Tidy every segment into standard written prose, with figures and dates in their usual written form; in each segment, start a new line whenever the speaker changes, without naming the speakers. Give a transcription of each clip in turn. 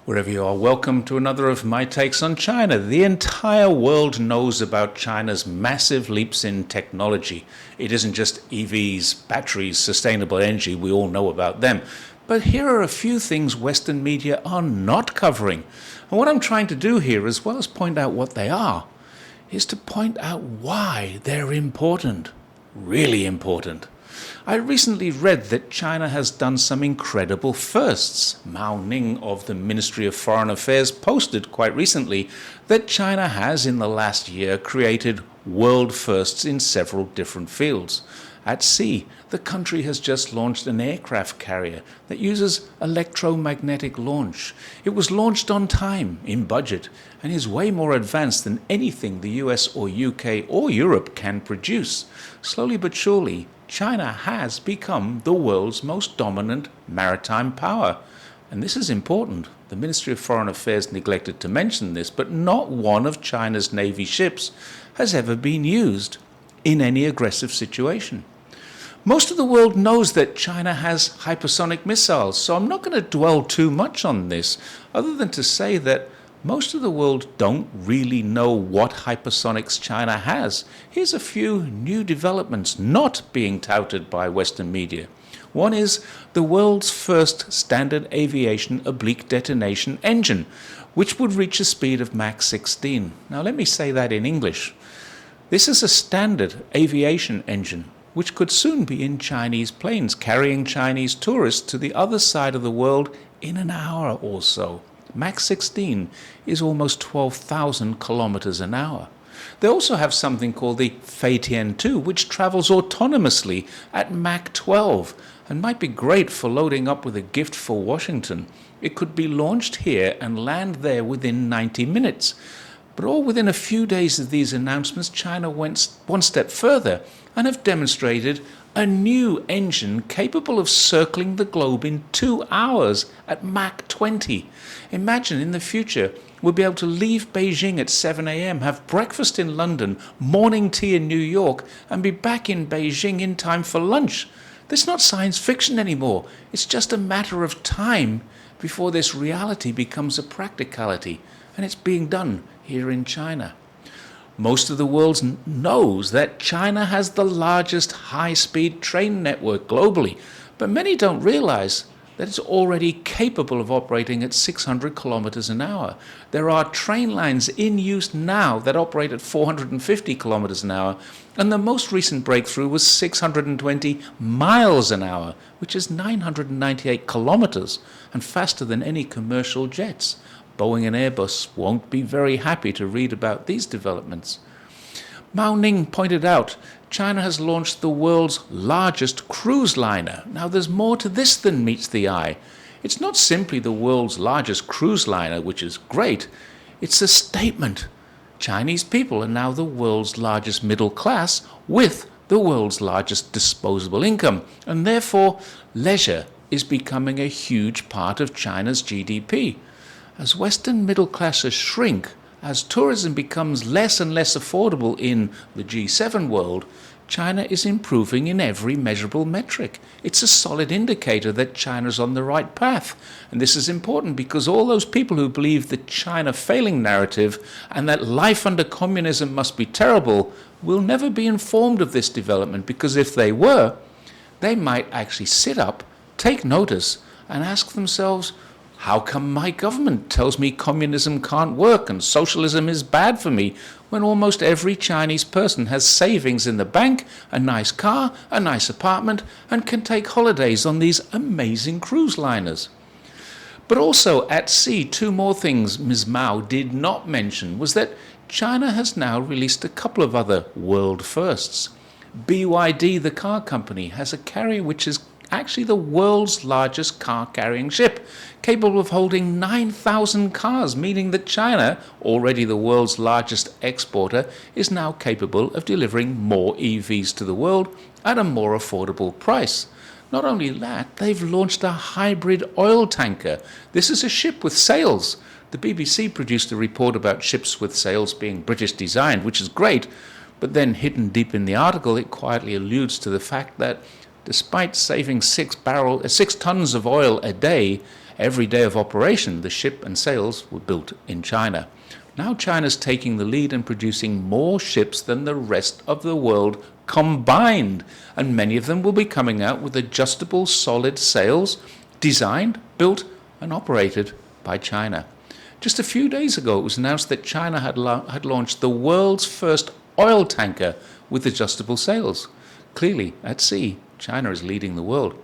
Wherever you are, welcome to another of my takes on China. The entire world knows about China's massive leaps in technology. It isn't just EVs, batteries, sustainable energy, we all know about them. But here are a few things Western media are not covering. And what I'm trying to do here, as well as point out what they are, is to point out why they're important. Really important. I recently read that China has done some incredible firsts. Mao Ning of the Ministry of Foreign Affairs posted quite recently that China has in the last year created world firsts in several different fields. At sea, the country has just launched an aircraft carrier that uses electromagnetic launch. It was launched on time, in budget, and is way more advanced than anything the US or UK or Europe can produce. Slowly but surely, China has become the world's most dominant maritime power. And this is important. The Ministry of Foreign Affairs neglected to mention this, but not one of China's Navy ships has ever been used in any aggressive situation. Most of the world knows that China has hypersonic missiles, so I'm not going to dwell too much on this, other than to say that most of the world don't really know what hypersonics China has. Here's a few new developments not being touted by Western media. One is the world's first standard aviation oblique detonation engine, which would reach a speed of Mach 16. Now let me say that in English. This is a standard aviation engine, which could soon be in Chinese planes, carrying Chinese tourists to the other side of the world in an hour or so. Mach 16 is almost 12,000 kilometers an hour. They also have something called the Feitian 2, which travels autonomously at Mach 12 and might be great for loading up with a gift for Washington. It could be launched here and land there within 90 minutes. But all within a few days of these announcements, China went one step further and have demonstrated a new engine capable of circling the globe in 2 hours at Mach 20. Imagine in the future we'll be able to leave Beijing at 7 a.m., have breakfast in London, morning tea in New York, and be back in Beijing in time for lunch. This is not science fiction anymore. It's just a matter of time before this reality becomes a practicality, and it's being done here in China. Most of the world knows that China has the largest high-speed train network globally, but many don't realize that it's already capable of operating at 600 kilometers an hour. There are train lines in use now that operate at 450 kilometers an hour, and the most recent breakthrough was 620 miles an hour, which is 998 kilometers, and faster than any commercial jets. Boeing and Airbus won't be very happy to read about these developments. Mao Ning pointed out China has launched the world's largest cruise liner. Now there's more to this than meets the eye. It's not simply the world's largest cruise liner, which is great. It's a statement. Chinese people are now the world's largest middle class with the world's largest disposable income, and therefore leisure is becoming a huge part of China's GDP. As Western middle classes shrink, as tourism becomes less and less affordable in the G7 world, China is improving in every measurable metric. It's a solid indicator that China's on the right path. And this is important because all those people who believe the China failing narrative and that life under communism must be terrible will never be informed of this development, because if they were, they might actually sit up, take notice, and ask themselves, how come my government tells me communism can't work and socialism is bad for me, when almost every Chinese person has savings in the bank, a nice car, a nice apartment, and can take holidays on these amazing cruise liners? But also at sea, two more things Ms. Mao did not mention was that China has now released a couple of other world firsts. BYD, the car company, has a carrier which is actually the world's largest car-carrying ship, capable of holding 9,000 cars, meaning that China, already the world's largest exporter, is now capable of delivering more EVs to the world at a more affordable price. Not only that, they've launched a hybrid oil tanker. This is a ship with sails. The BBC produced a report about ships with sails being British designed, which is great, but then hidden deep in the article, it quietly alludes to the fact that despite saving 6 tons of oil a day Every day of operation, the ship and sails were built in China. Now China's taking the lead in producing more ships than the rest of the world combined, and many of them will be coming out with adjustable solid sails designed, built, and operated by China. Just a few days ago, it was announced that China had launched the world's first oil tanker with adjustable sails. Clearly, at sea, China is leading the world.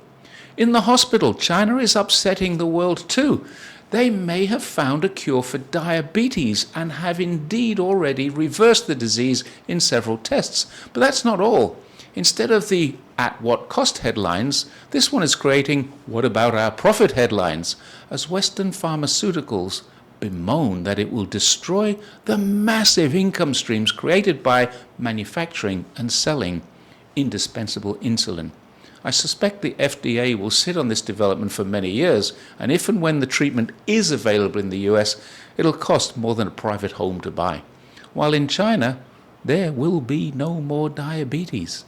In the hospital, China is upsetting the world too. They may have found a cure for diabetes and have indeed already reversed the disease in several tests. But that's not all. Instead of the "at what cost" headlines, this one is creating "what about our profit" headlines, as Western pharmaceuticals bemoan that it will destroy the massive income streams created by manufacturing and selling indispensable insulin. I suspect the FDA will sit on this development for many years, and if and when the treatment is available in the US, it'll cost more than a private home to buy. While in China, there will be no more diabetes.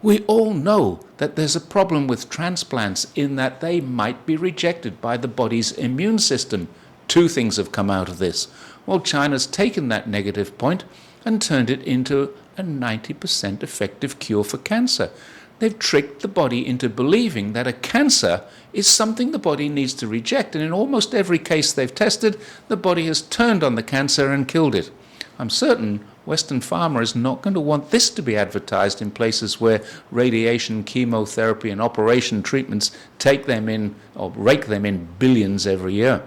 We all know that there's a problem with transplants in that they might be rejected by the body's immune system. Two things have come out of this. Well, China's taken that negative point and turned it into a 90% effective cure for cancer. They've tricked the body into believing that a cancer is something the body needs to reject, and in almost every case they've tested, the body has turned on the cancer and killed it. I'm certain Western pharma is not going to want this to be advertised in places where radiation, chemotherapy, and operation treatments take them in, or rake them in, billions every year.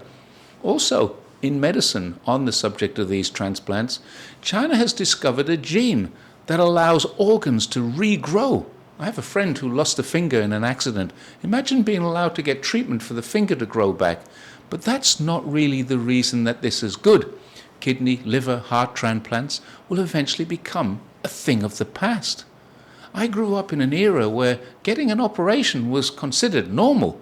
Also, in medicine, on the subject of these transplants, China has discovered a gene that allows organs to regrow. I have a friend who lost a finger in an accident. Imagine being allowed to get treatment for the finger to grow back. But that's not really the reason that this is good. Kidney, liver, heart transplants will eventually become a thing of the past. I grew up in an era where getting an operation was considered normal.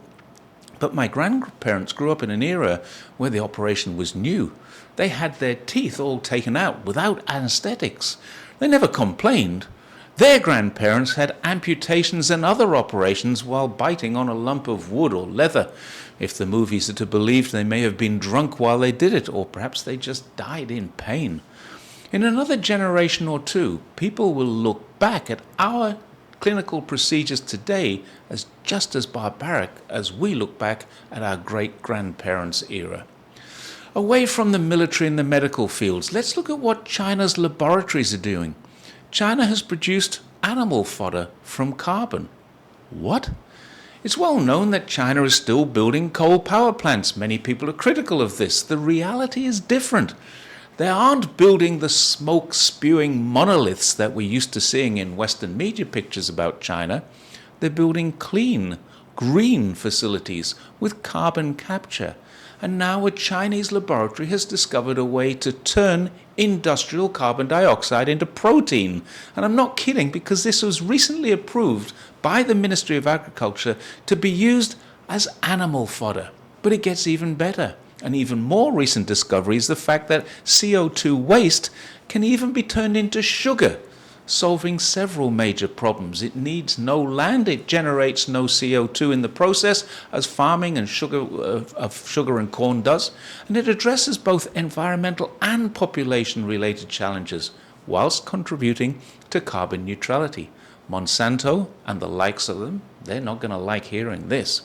But my grandparents grew up in an era where the operation was new. They had their teeth all taken out without anesthetics. They never complained. Their grandparents had amputations and other operations while biting on a lump of wood or leather. If the movies are to be believed, they may have been drunk while they did it, or perhaps they just died in pain. In another generation or two, people will look back at our clinical procedures today as just as barbaric as we look back at our great-grandparents' era. Away from the military and the medical fields, let's look at what China's laboratories are doing. China has produced animal fodder from carbon. What? It's well known that China is still building coal power plants. Many people are critical of this. The reality is different. They aren't building the smoke-spewing monoliths that we're used to seeing in Western media pictures about China. They're building clean, green facilities with carbon capture. And now a Chinese laboratory has discovered a way to turn industrial carbon dioxide into protein. And I'm not kidding, because this was recently approved by the Ministry of Agriculture to be used as animal fodder. But it gets even better. An even more recent discovery is the fact that CO2 waste can even be turned into sugar, solving several major problems. It needs no land, it generates no CO2 in the process, as farming and sugar and corn does, and it addresses both environmental and population-related challenges, whilst contributing to carbon neutrality. Monsanto and the likes of them, they're not going to like hearing this.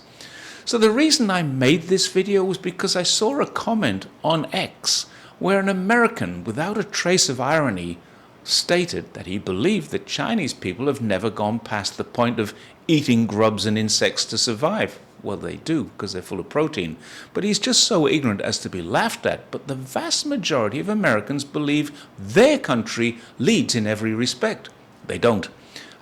So the reason I made this video was because I saw a comment on X where an American, without a trace of irony, stated that he believed that Chinese people have never gone past the point of eating grubs and insects to survive. Well, they do, because they're full of protein. But he's just so ignorant as to be laughed at. But the vast majority of Americans believe their country leads in every respect. They don't.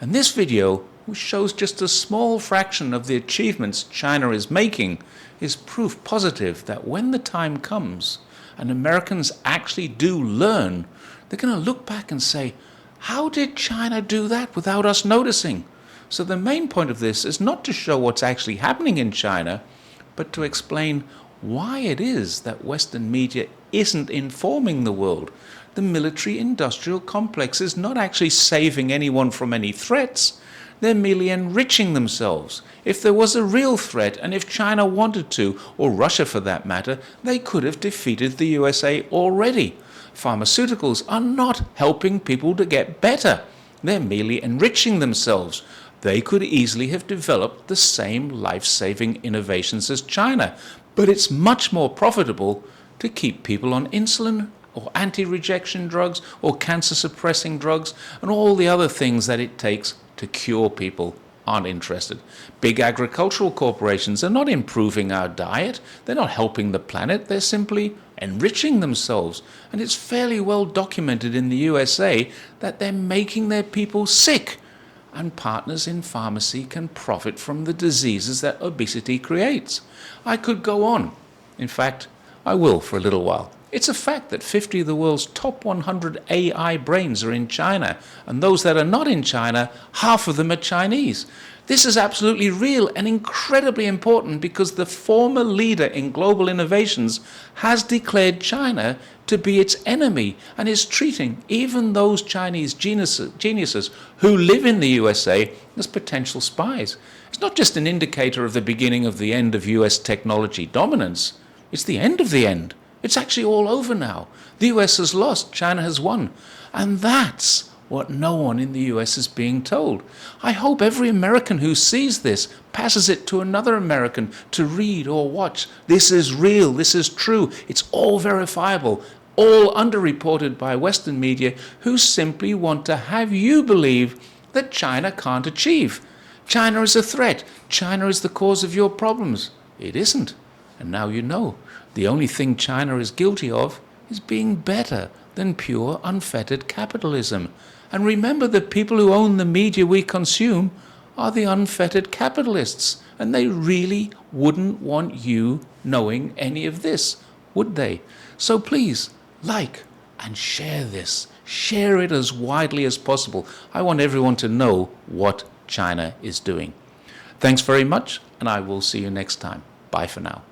And this video, which shows just a small fraction of the achievements China is making, is proof positive that when the time comes and Americans actually do learn, they're going to look back and say, how did China do that without us noticing? So the main point of this is not to show what's actually happening in China, but to explain why it is that Western media isn't informing the world. The military-industrial complex is not actually saving anyone from any threats. They're merely enriching themselves. If there was a real threat, and if China wanted to, or Russia for that matter, they could have defeated the USA already. Pharmaceuticals are not helping people to get better. They're merely enriching themselves. They could easily have developed the same life-saving innovations as China, but it's much more profitable to keep people on insulin or anti-rejection drugs or cancer-suppressing drugs and all the other things that it takes to cure people. Aren't interested. Big agricultural corporations are not improving our diet. They're not helping the planet. They're simply enriching themselves. And it's fairly well documented in the USA that they're making their people sick. And partners in pharmacy can profit from the diseases that obesity creates. I could go on. In fact, I will for a little while. It's a fact that 50 of the world's top 100 AI brains are in China, and those that are not in China, half of them are Chinese. This is absolutely real and incredibly important because the former leader in global innovations has declared China to be its enemy and is treating even those Chinese geniuses who live in the USA as potential spies. It's not just an indicator of the beginning of the end of US technology dominance, it's the end of the end. It's actually all over now. The US has lost, China has won. And that's what no one in the US is being told. I hope every American who sees this passes it to another American to read or watch. This is real, this is true, it's all verifiable, all underreported by Western media who simply want to have you believe that China can't achieve. China is a threat. China is the cause of your problems. It isn't. And now you know. The only thing China is guilty of is being better than pure, unfettered capitalism. And remember, the people who own the media we consume are the unfettered capitalists. And they really wouldn't want you knowing any of this, would they? So please, like and share this. Share it as widely as possible. I want everyone to know what China is doing. Thanks very much, and I will see you next time. Bye for now.